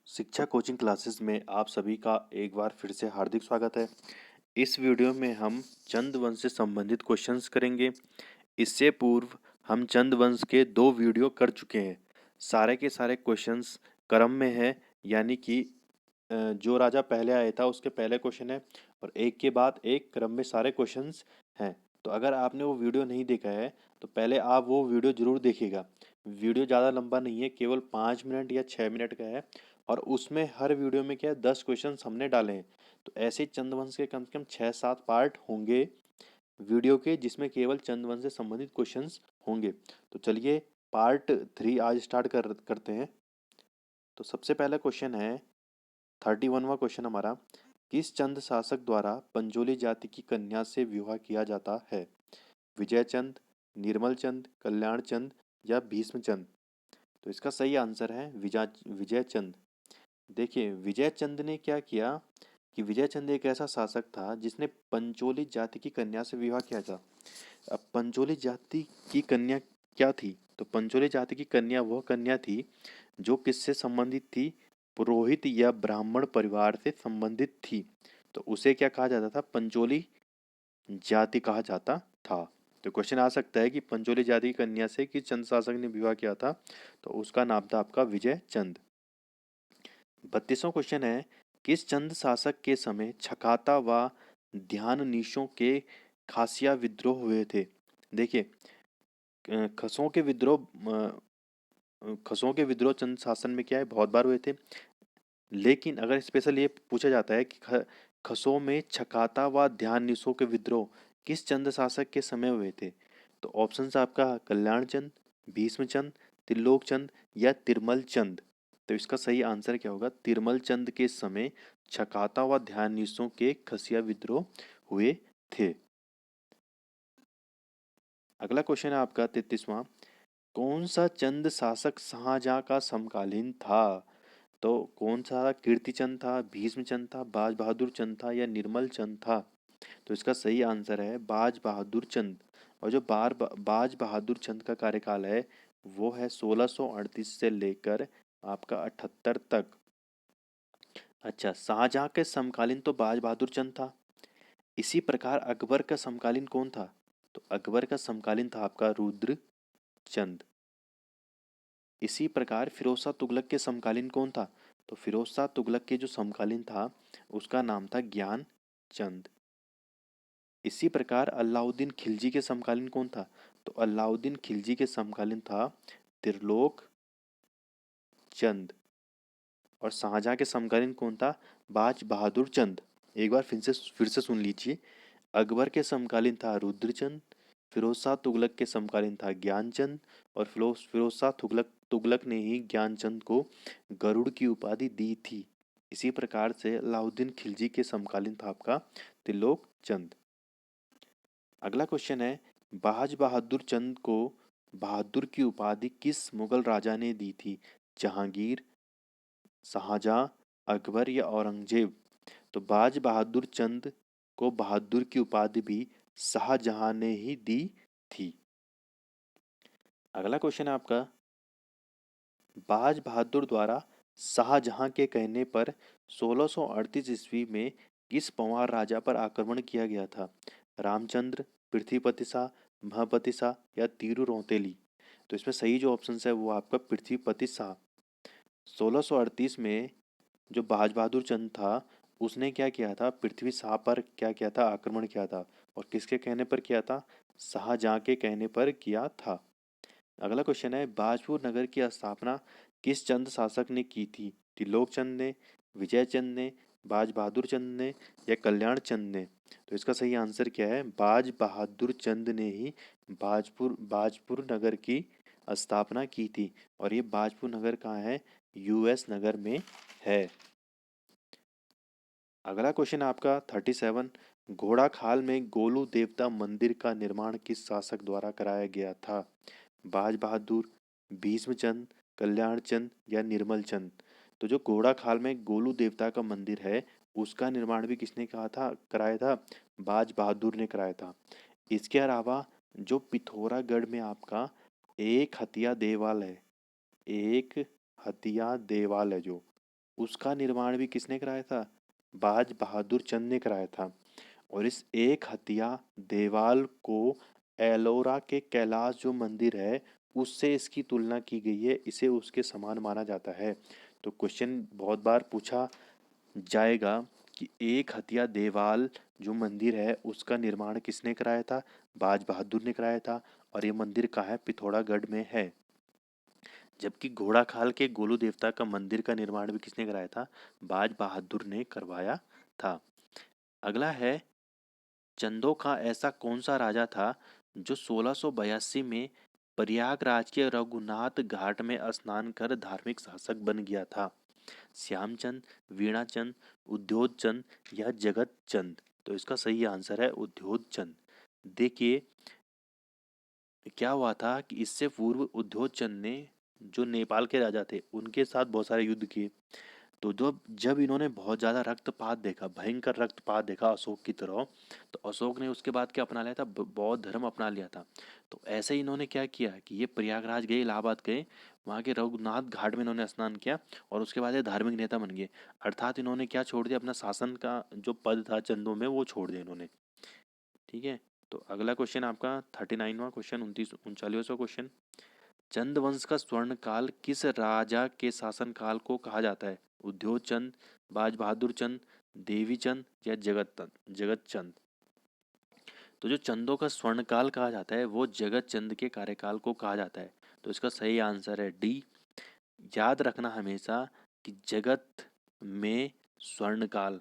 शिक्षा coaching classes में आप सभी का एक बार फिर से हार्दिक स्वागत है। इस वीडियो में हम चंद वंश से संबंधित क्वेश्चंस करेंगे। इससे पूर्व हम चंद वंश के 2 वीडियो कर चुके हैं। सारे के सारे क्वेश्चंस क्रम में है, यानी कि जो राजा पहले आया था उसके पहले क्वेश्चन है और एक के बाद एक क्रम में सारे क्वेश्चंस हैं। तो अगर आपने वो वीडियो नहीं देखा है तो पहले आप वो वीडियो ज़रूर देखिएगा। वीडियो ज़्यादा लंबा नहीं है, केवल 5 मिनट या 6 मिनट का है और उसमें हर वीडियो में क्या है 10 क्वेश्चंस हमने डाले हैं। तो ऐसे चंद्रवंश के कम से कम 6-7 पार्ट होंगे वीडियो के, जिसमें केवल चंद्रवंश से संबंधित क्वेश्चंस होंगे। तो चलिए पार्ट 3 आज स्टार्ट करते हैं। तो सबसे पहला क्वेश्चन है 31वां क्वेश्चन हमारा, किस चंद शासक द्वारा पंचोली जाति की कन्या से विवाह किया जाता है? विजय चंद, निर्मल चंद, कल्याण चंद या भीष्म चंद? तो इसका सही आंसर है विजय चंद। देखिए विजय चंद ने क्या किया कि विजय चंद एक ऐसा शासक था जिसने पंचोली जाति की कन्या से विवाह किया था। अब पंचोली जाति की कन्या क्या थी? तो पंचोली जाति की कन्या वह कन्या थी जो किससे संबंधित थी? पुरोहित या ब्राह्मण परिवार से संबंधित थी। तो उसे क्या कहा जाता था? पंचोली जाति कहा जाता था। तो क्वेश्चन आ सकता है कि पंचोली जाति की कन्या से किस चंद शासक ने विवाह किया था? तो उसका नाम था आपका विजय चंद। 32वां क्वेश्चन है, किस चंद शासक के समय छकाता व ध्याननीशों के खासिया विद्रोह हुए थे? देखिए खसों के विद्रोह खसों के विद्रोह चंद शासन में क्या है बहुत बार हुए थे। लेकिन अगर स्पेशल ये पूछा जाता है कि खसों में छकाता व ध्याननीशों के विद्रोह किस चंद शासक के समय हुए थे? तो ऑप्शन आपका कल्याण चंद, भीष्म चंद, त्रिलोक चंद या तिरमल चंद। तो इसका सही आंसर क्या होगा? तिरमल चंद के समय छकाता व ध्याननीशों के खसिया विद्रोह हुए थे। अगला क्वेश्चन है आपका 33वां, कौन सा चंद शासक शाहजहां का समकालीन था? तो कौन सा? कीर्तिचंद था, भीष्मचंद था, बाज बहादुर चंद था या निर्मल चंद था? तो इसका सही आंसर है बाज बहादुर चंद। और जो बाज बहादुर चंद का कार्यकाल है वो है 1638 से लेकर आपका 78 तक। अच्छा, शाहजहां के समकालीन तो बाज बहादुर चंद था। इसी प्रकार अकबर का समकालीन कौन था? तो अकबर का समकालीन था आपका रुद्र चंद। इसी प्रकार फिरोज शाह तुगलक के समकालीन कौन था? तो फिरोज शाह तुगलक के जो समकालीन था उसका नाम था ज्ञान चंद। इसी प्रकार अलाउद्दीन खिलजी के समकालीन कौन था? तो अलाउद्दीन खिलजी के समकालीन था त्रिलोक चंद। और शाहजहां के समकालीन कौन था? बाज बहादुर चंद। एक बार फिर से सुन लीजिए। अकबर के समकालीन था रुद्रचंद, फिरोज शाह तुगलक के समकालीन था ज्ञानचंद और फिरोज शाह तुगलक ने ही ज्ञानचंद को गरुड़ की उपाधि दी थी। इसी प्रकार से अलाउद्दीन खिलजी के समकालीन था आपका त्रिलोक चंद। अगला क्वेश्चन है, बाज बहादुर चंद को बहादुर की उपाधि किस मुगल राजा ने दी थी? जहांगीर, शाहजहां, अकबर या औरंगजेब? तो बाज बहादुर चंद को बहादुर की उपाधि भी शाहजहां ने ही दी थी। अगला क्वेश्चन है आपका, बाज बहादुर द्वारा शाहजहां के कहने पर 1638 ईस्वी में किस पंवार राजा पर आक्रमण किया गया था? रामचंद्र, पृथ्वीपति शाह, महापति शाह या तीरू रौतेली? तो इसमें सही जो ऑप्शन है वो आपका पृथ्वीपति शाह। 1638 में जो बाज बहादुर चंद था उसने क्या किया था? पृथ्वी शाह पर क्या किया था? आक्रमण किया था। और किसके कहने पर किया था? शाहजहां के कहने पर किया था। अगला क्वेश्चन है, बाजपुर नगर की स्थापना किस चंद शासक ने की थी? त्रिलोक चंद ने, विजय चंद ने, बाज बहादुर चंद ने या कल्याण चंद ने? तो इसका सही आंसर क्या है? बाज बहादुर चंद ने ही बाजपुर नगर की स्थापना की थी। और ये बाजपुर नगर कहाँ है? यूएस नगर में है। अगला क्वेश्चन आपका 37, घोड़ा खाल में गोलू देवता मंदिर का निर्माण किस शासक द्वारा कराया गया था? बाज बहादुर, भीष्मचंद, कल्याण चंद या निर्मल चंद? तो जो घोड़ा खाल में गोलू देवता का मंदिर है उसका निर्माण भी किसने कहा था? कराया था? बाज बहादुर ने कराया था। इसके अलावा जो पिथौरागढ़ में आपका एक हथिया देवाल है, एक हथिया देवाल है जो उसका निर्माण भी किसने कराया था? बाज बहादुर चंद ने कराया था। और इस एक हत्या देवाल को एलोरा के कैलाश जो मंदिर है उससे इसकी तुलना की गई है, इसे उसके समान माना जाता है। तो क्वेश्चन बहुत बार पूछा जाएगा कि एक हत्या देवाल जो मंदिर है उसका निर्माण किसने कराया था? बाज बहादुर ने कराया था। और ये मंदिर कहाँ है? पिथौरागढ़ में है। जबकि घोड़ाखाल के गोलू देवता का मंदिर का निर्माण भी किसने कराया था? बाज बहादुर ने करवाया था। अगला है, चंदों का ऐसा कौन सा राजा था जो 1682 में प्रयागराज के रघुनाथ घाट में स्नान कर धार्मिक शासक बन गया था? श्यामचंद, वीणाचंद, उद्योतचंद या जगत चंद? तो इसका सही आंसर है उद्योतचंद। देखिए क्या हुआ था कि इससे पूर्व उद्योतचंद ने, जो नेपाल के राजा थे, उनके साथ बहुत सारे युद्ध किए। तो जब जब इन्होंने बहुत ज़्यादा रक्तपात देखा, भयंकर रक्तपात देखा अशोक की तरह, तो अशोक ने उसके बाद क्या अपना लिया था? बौद्ध धर्म अपना लिया था। तो ऐसे ही इन्होंने क्या किया कि ये प्रयागराज गए, इलाहाबाद गए, वहाँ के रघुनाथ घाट में इन्होंने स्नान किया और उसके बाद ये धार्मिक नेता बन गए। अर्थात इन्होंने क्या छोड़ दिया? अपना शासन का जो पद था चंदों में वो छोड़ दिया इन्होंने। ठीक है। तो अगला क्वेश्चन आपका 39वां क्वेश्चन, 39वां क्वेश्चन, चंद वंश का स्वर्ण काल किस राजा के शासन काल को कहा जाता है? उद्योग चंद, बाज बहादुर चंद, देवी चंद या जगत चंद? तो जो चंदों का स्वर्ण काल कहा जाता है वो जगत चंद के कार्यकाल को कहा जाता है। तो इसका सही आंसर है डी। याद रखना हमेशा कि जगत में स्वर्णकाल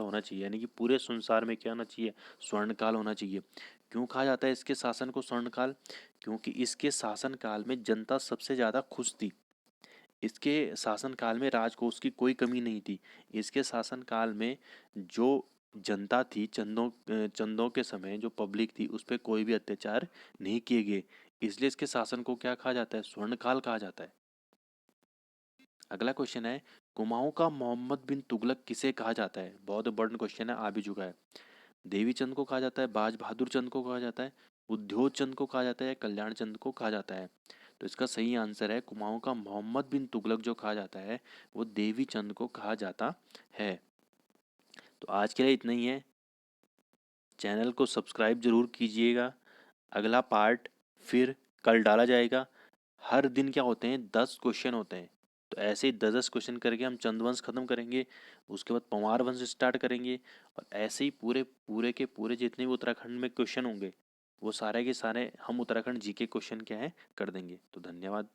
होना चाहिए, यानी कि पूरे संसार में क्या होना चाहिए? स्वर्णकाल होना चाहिए। क्यों कहा जाता है इसके शासन को स्वर्णकाल? क्योंकि इसके शासन काल में जनता सबसे ज़्यादा खुश थी। इसके शासन काल में राजकोष की कोई कमी नहीं थी। इसके शासन काल में जो जनता थी, चंदों के समय जो पब्लिक थी, उस पर कोई भी अत्याचार नहीं किए गए। इसलिए इसके शासन को क्या कहा जाता है? स्वर्णकाल कहा जाता है। अगला क्वेश्चन है, कुमाऊं का मोहम्मद बिन तुगलक किसे कहा जाता है? बहुत इंपॉर्टेंट क्वेश्चन है, आ भी चुका है। देवी चंद को कहा जाता है, बाज बहादुर चंद को कहा जाता है, उद्योग चंद को कहा जाता है या कल्याण चंद को कहा जाता है? तो इसका सही आंसर है कुमाऊं का मोहम्मद बिन तुगलक जो कहा जाता है वो देवी चंद को कहा जाता है। तो आज के लिए इतना ही है। चैनल को सब्सक्राइब जरूर कीजिएगा। अगला पार्ट फिर कल डाला जाएगा। हर दिन क्या होते हैं? 10 क्वेश्चन होते हैं। तो ऐसे ही 10-10 क्वेश्चन करके हम चंद्रवंश खत्म करेंगे। उसके बाद पंवार वंश स्टार्ट करेंगे। और ऐसे ही पूरे पूरे के पूरे जितने भी उत्तराखंड में क्वेश्चन होंगे वो सारे के सारे हम उत्तराखंड जीके क्वेश्चन क्या है कर देंगे। तो धन्यवाद।